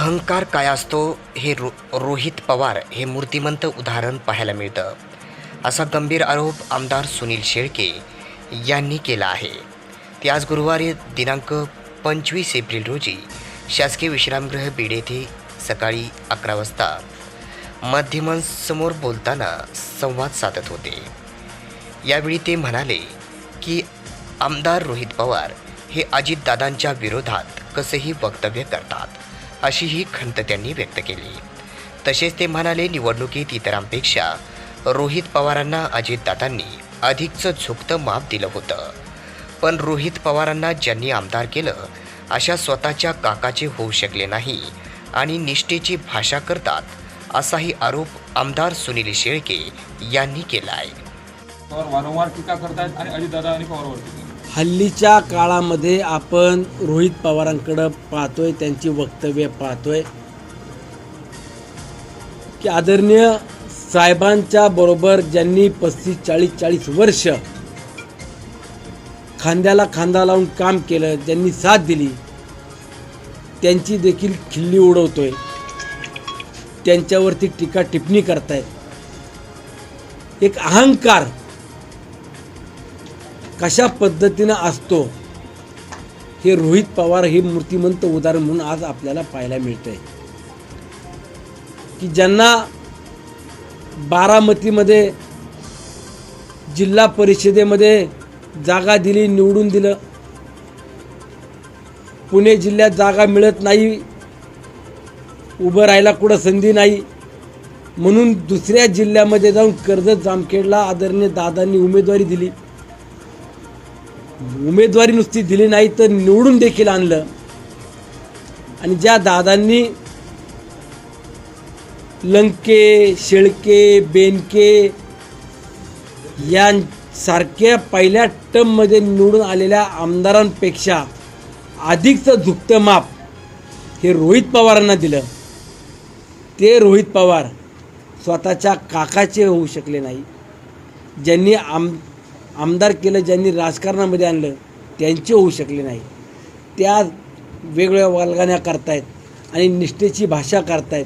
अहंकार काय असतो हे रोहित पवार हे मूर्तिमंत उदाहरण पाहायला मिळतं, असा गंभीर आरोप आमदार सुनील शेळके यांनी केला आहे. ते आज गुरुवारी दिनांक 25 एप्रिल रोजी शासकीय विश्रामगृह बीड येथे सकाळी 11 वाजता माध्यमांसमोर बोलताना संवाद साधत होते. यावेळी ते म्हणाले की आमदार रोहित पवार हे अजितदादांच्या विरोधात कसेही वक्तव्य करतात, अशी ही खंत त्यांनी व्यक्त केली. तसेच ते म्हणाले, निवडणुकीत इतरांपेक्षा रोहित पवारांना अजितदादांनी अधिकचं झुकतं माप दिलं होतं, पण रोहित पवारांना ज्यांनी आमदार केलं अशा स्वतःच्या काकाचे होऊ शकले नाही आणि निष्ठेची भाषा करतात, असाही आरोप आमदार सुनील शेळके यांनी केला आहे. वारंवार टीका करतायत आणि अजितदादा आणि पवारवर टीका. हल्लीच्या काळामध्ये आपण रोहित पवारांकडं पाहतोय, त्यांची वक्तव्य पाहतोय की आदरणीय साहेबांच्या बरोबर ज्यांनी 35-40 वर्ष खांद्याला खांदा लावून काम केलं, ज्यांनी साथ दिली, त्यांची देखील खिल्ली उडवतोय, त्यांच्यावरती टीका टिप्पणी करतायत. एक अहंकार कशा पद्धतीनं असतो हे रोहित पवार हे मूर्तिमंत उदाहरण म्हणून आज आपल्याला पाहायला मिळतंय की ज्यांना बारामतीमध्ये जिल्हा परिषदेमध्ये जागा दिली, निवडून दिलं, पुणे जिल्ह्यात जागा मिळत नाही, उभं राहायला कुठं संधी नाही म्हणून दुसऱ्या जिल्ह्यामध्ये जाऊन कर्जत जामखेडला आदरणीय दादांनी उमेदवारी दिली. उमेदवारी नुसती दिली नाही तर निवडून देखील आणलं. आणि ज्या दादांनी लंके, शेळके, बेनके यांसारख्या पहिल्या टर्ममध्ये निवडून आलेल्या आमदारांपेक्षा अधिकचं झुकतं माप हे रोहित पवारांना दिलं. ते रोहित पवार स्वतःच्या काकाचे होऊ शकले नाही. ज्यांनी आमदार केलं, ज्यांनी राजकारणामध्ये आणलं, त्यांचे होऊ शकले नाही. त्या वेगवेगळ्या वालगाण्या करतायत आणि निष्ठेची भाषा करतायत.